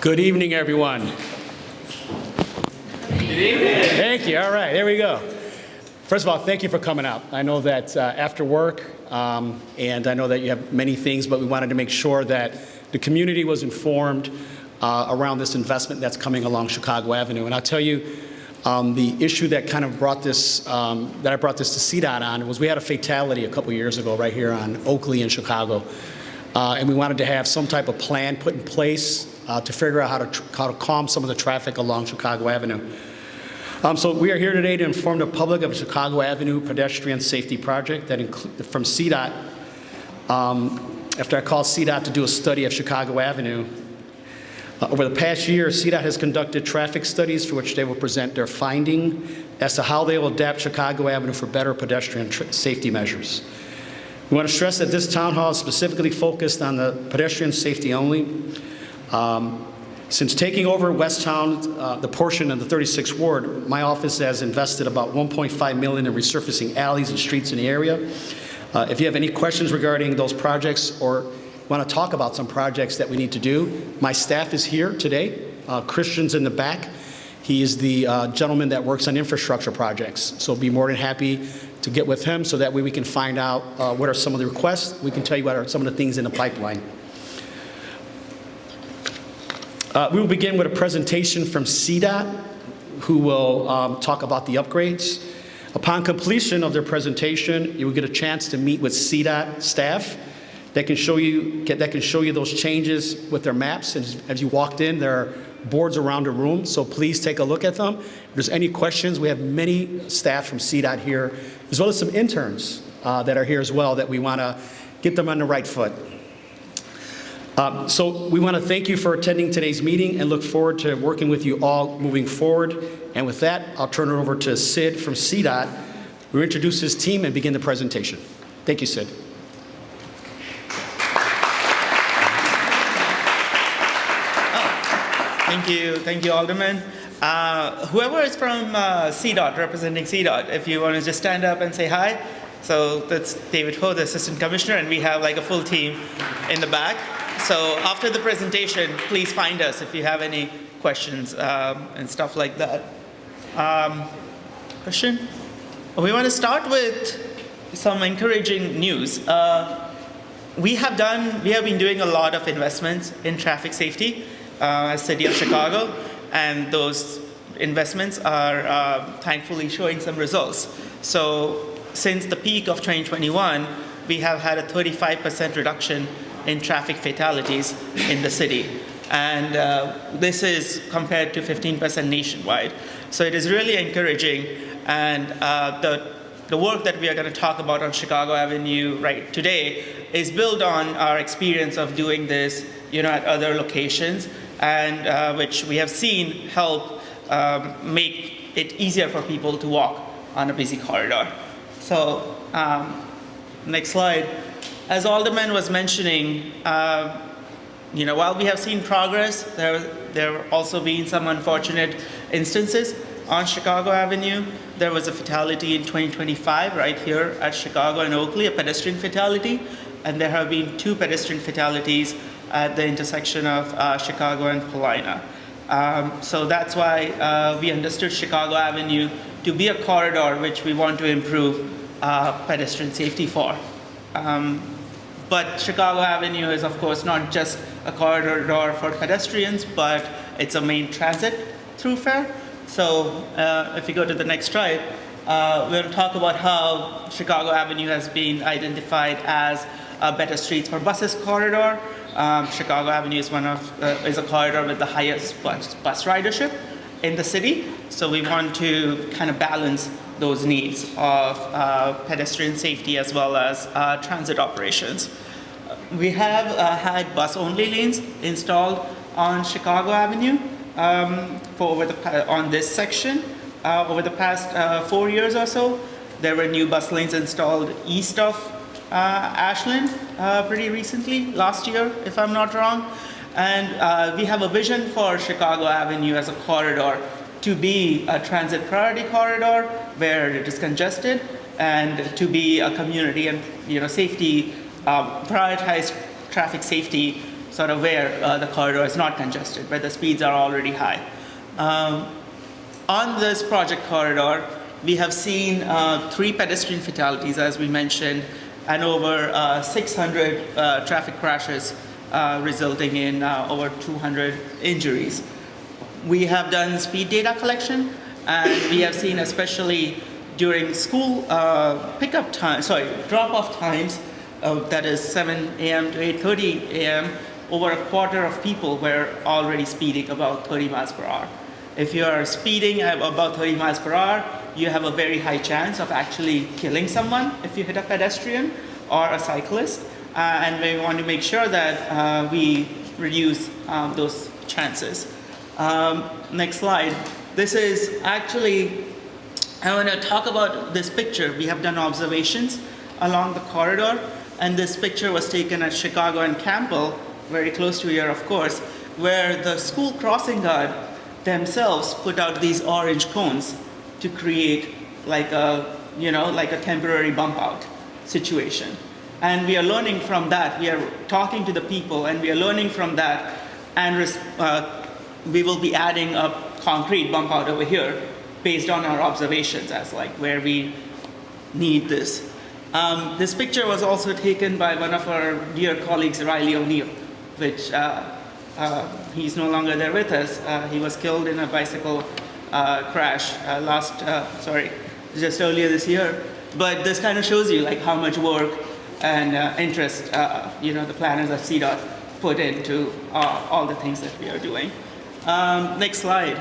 Good evening, everyone. Good evening. Thank you. All right, there we go. First of all, thank you for coming out. I know that after work, and I know that you have many things, but we wanted to make sure that the community was informed around this investment that's coming along Chicago Avenue. And I'll tell you, the issue that kind of brought this, that I brought this to CDOT on was we had a fatality a couple years ago right here on Oakley in Chicago. And we wanted to have some type of plan put in place to figure out how to calm some of the traffic along Chicago Avenue. So we are here today to inform the public of a Chicago Avenue pedestrian safety project that from CDOT. After I called CDOT to do a study of Chicago Avenue, over the past year, CDOT has conducted traffic studies for which they will present their finding as to how they will adapt Chicago Avenue for better pedestrian safety measures. We want to stress that this town hall is specifically focused on the pedestrian safety only. Since taking over West Town, the portion of the 36th Ward, my office has invested about $1.5 million in resurfacing alleys and streets in the area. If you have any questions regarding those projects or want to talk about some projects that we need to do, my staff is here today. Christian's in the back. He is the gentleman that works on infrastructure projects. So be more than happy to get with him so that way we can find out what are some of the requests. We can tell you what are some of the things in the pipeline. We will begin with a presentation from CDOT, who will talk about the upgrades. Upon completion of their presentation, you will get a chance to meet with CDOT staff that can show you those changes with their maps. And as you walked in, there are boards around the room, so please take a look at them. If there's any questions, we have many staff from CDOT here, as well as some interns that are here as well that we want to get them on the right foot. So we want to thank you for attending today's meeting and look forward to working with you all moving forward. And with that, I'll turn it over to Sid from CDOT, who will introduce his team and begin the presentation. Thank you, Sid. Thank you, Alderman. Whoever is from CDOT, representing CDOT, if you want to just stand up and say hi. So that's David Ho, the Assistant Commissioner, and we have like a full team in the back. So after the presentation, please find us if you have any questions and stuff like that. Question? We want to start with some encouraging news. We have been doing a lot of investments in traffic safety as City of Chicago, and those investments are thankfully showing some results. So since the peak of 2021, we have had a 35% reduction in traffic fatalities in the city. And this is compared to 15% nationwide. So it is really encouraging. And the work that we are going to talk about on Chicago Avenue right today is built on our experience of doing this, at other locations, and which we have seen help make it easier for people to walk on a busy corridor. So next slide. As Alderman was mentioning, while we have seen progress, there have also been some unfortunate instances on Chicago Avenue. There was a fatality in 2025 right here at Chicago and Oakley, a pedestrian fatality, and there have been 2 pedestrian fatalities at the intersection of Chicago and Paulina. So that's why we understood Chicago Avenue to be a corridor which we want to improve pedestrian safety for. But Chicago Avenue is, of course, not just a corridor for pedestrians, but it's a main transit thoroughfare. So if you go to the next slide, we're going to talk about how Chicago Avenue has been identified as a better streets for buses corridor. Chicago Avenue is is a corridor with the highest bus ridership in the city. So we want to kind of balance those needs of pedestrian safety as well as transit operations. We have had bus-only lanes installed on Chicago Avenue on this section. Over the past 4 years or so, there were new bus lanes installed east of Ashland pretty recently, last year, if I'm not wrong. And we have a vision for Chicago Avenue as a corridor to be a transit priority corridor where it is congested, and to be a community and safety, prioritized traffic safety sort of where the corridor is not congested, where the speeds are already high. On this project corridor, we have seen 3 pedestrian fatalities, as we mentioned, and over 600 traffic crashes, resulting in over 200 injuries. We have done speed data collection, and we have seen, especially during school drop-off times, that is 7 a.m. to 8:30 a.m., over a quarter of people were already speeding about 30 miles per hour. If you are speeding at about 30 miles per hour, you have a very high chance of actually killing someone if you hit a pedestrian or a cyclist. And we want to make sure that we reduce those chances. Next slide. This is actually, I want to talk about this picture. We have done observations along the corridor, and this picture was taken at Chicago and Campbell, very close to here, of course, where the school crossing guard themselves put out these orange cones to create like a temporary bump out situation. And we are learning from that. We are talking to the people, and we are learning from that, and we will be adding a concrete bump out over here based on our observations as like where we need this. This picture was also taken by one of our dear colleagues, Riley O'Neill, which he's no longer there with us. He was killed in a bicycle crash just earlier this year. But this kind of shows you like how much work and interest the planners at CDOT put into all the things that we are doing. Next slide.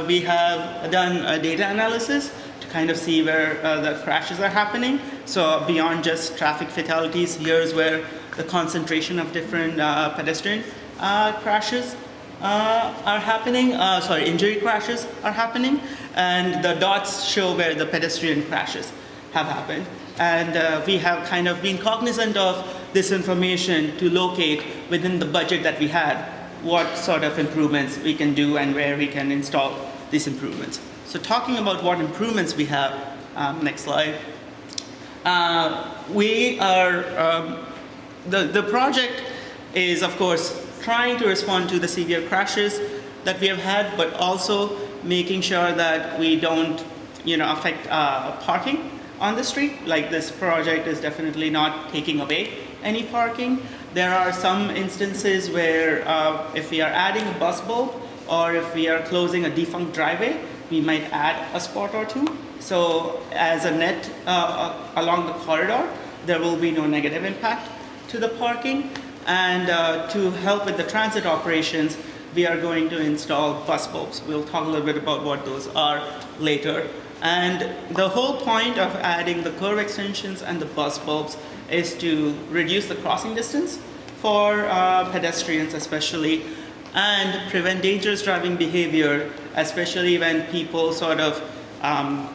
We have done a data analysis to kind of see where the crashes are happening. So beyond just traffic fatalities, here's where the concentration of different pedestrian crashes are happening. Injury crashes are happening. And the dots show where the pedestrian crashes have happened. And we have kind of been cognizant of this information to locate within the budget that we had what sort of improvements we can do and where we can install these improvements. So talking about what improvements we have, next slide. The project is, of course, trying to respond to the severe crashes that we have had, but also making sure that we don't affect parking on the street. Like this project is definitely not taking away any parking. There are some instances where if we are adding a bus bulb or if we are closing a defunct driveway, we might add a spot or two. So as a net along the corridor, there will be no negative impact to the parking. And to help with the transit operations, we are going to install bus bulbs. We'll talk a little bit about what those are later. And the whole point of adding the curb extensions and the bus bulbs is to reduce the crossing distance for pedestrians especially, and prevent dangerous driving behavior, especially when people sort of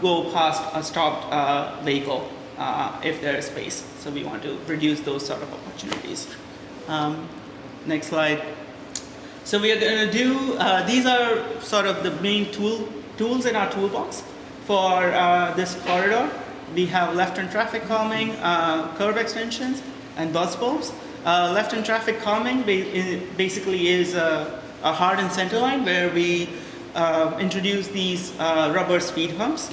go past a stopped vehicle if there is space. So we want to reduce those sort of opportunities. Next slide. So we are going to do, these are sort of the main tools in our toolbox for this corridor. We have left-turn traffic calming, curb extensions, and bus bulbs. Left-turn traffic calming basically is a hardened center line where we introduce these rubber speed humps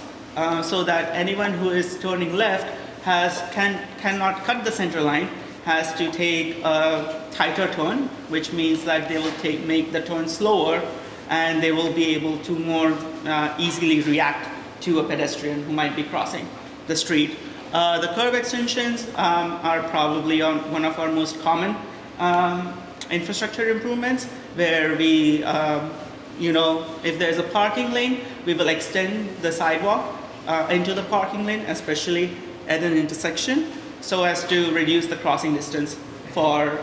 so that anyone who is turning left cannot cut the center line, has to take a tighter turn, which means that they will make the turn slower, and they will be able to more easily react to a pedestrian who might be crossing the street. The curb extensions are probably one of our most common infrastructure improvements, where we, if there's a parking lane, we will extend the sidewalk into the parking lane, especially at an intersection, so as to reduce the crossing distance for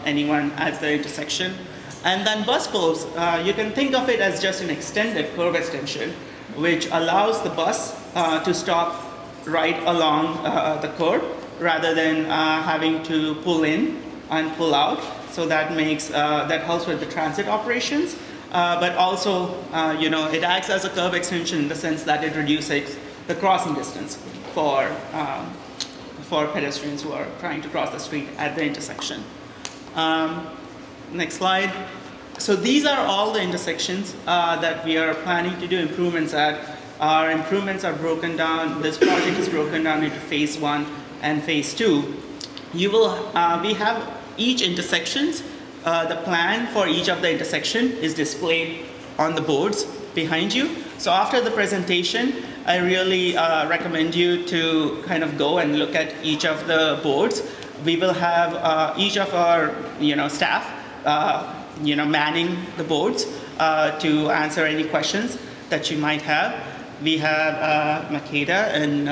anyone at the intersection. And then bus bulbs, you can think of it as just an extended curb extension, which allows the bus to stop right along the curb rather than having to pull in and pull out. So that helps with the transit operations, but also it acts as a curb extension in the sense that it reduces the crossing distance for pedestrians who are trying to cross the street at the intersection. Next slide. So these are all the intersections that we are planning to do improvements at. Our improvements are broken down. This project is broken down into phase 1 and phase 2. You will, we have each intersections. The plan for each of the intersection is displayed on the boards behind you. So after the presentation, I really recommend you to kind of go and look at each of the boards. We will have each of our staff manning the boards to answer any questions that you might have. We have Makeda and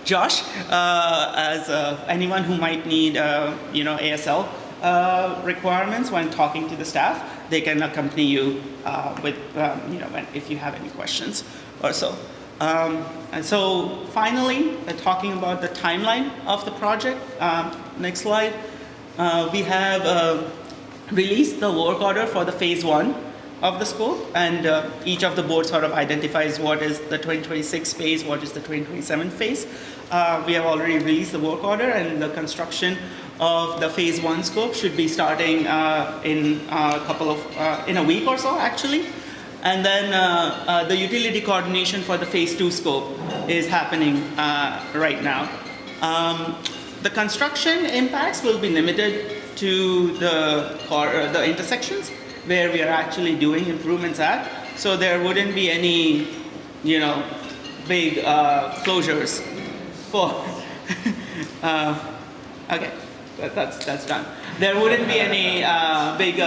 Josh as anyone who might need ASL requirements when talking to the staff. They can accompany you with if you have any questions or so. And so finally, talking about the timeline of the project. Next slide. We have released the work order for the phase 1 of the scope, and each of the boards sort of identifies what is the 2026 phase, what is the 2027 phase. We have already released the work order, and the construction of the phase 1 scope should be starting in a week or so, actually. And then the utility coordination for the phase 2 scope is happening right now. The construction impacts will be limited to the intersections where we are actually doing improvements at. So there wouldn't be any, big closures for. Okay, that's done. There wouldn't be any big,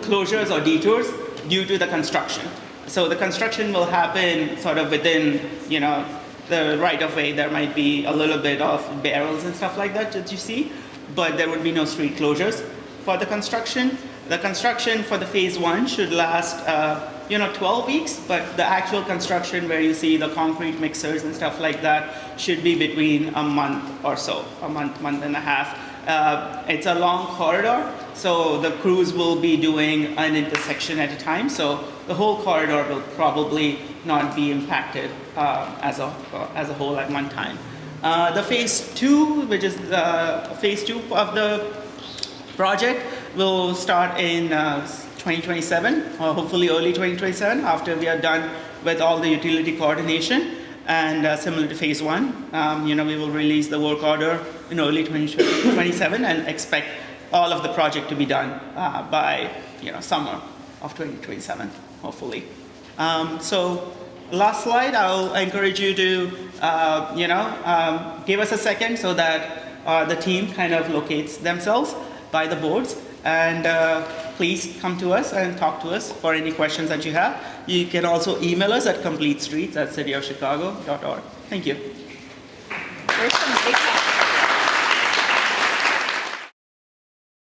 closures or detours due to the construction. So the construction will happen sort of within, the right-of-way. There might be a little bit of barrels and stuff like that you see, but there would be no street closures for the construction. The construction for the phase 1 should last, 12 weeks, but the actual construction where you see the concrete mixers and stuff like that should be between a month or so, a month and a half. It's a long corridor, so the crews will be doing an intersection at a time, so the whole corridor will probably not be impacted as a whole at one time. The phase 2, which is the phase 2 of the project, will start in 2027, or hopefully early 2027, after we are done with all the utility coordination. And similar to phase 1, we will release the work order in early 2027 and expect all of the project to be done by summer of 2027, hopefully. So last slide, I'll encourage you to give us a second so that the team kind of locates themselves by the boards. And please come to us and talk to us for any questions that you have. You can also email us at completestreets@cityofchicago.org. Thank you. There's some big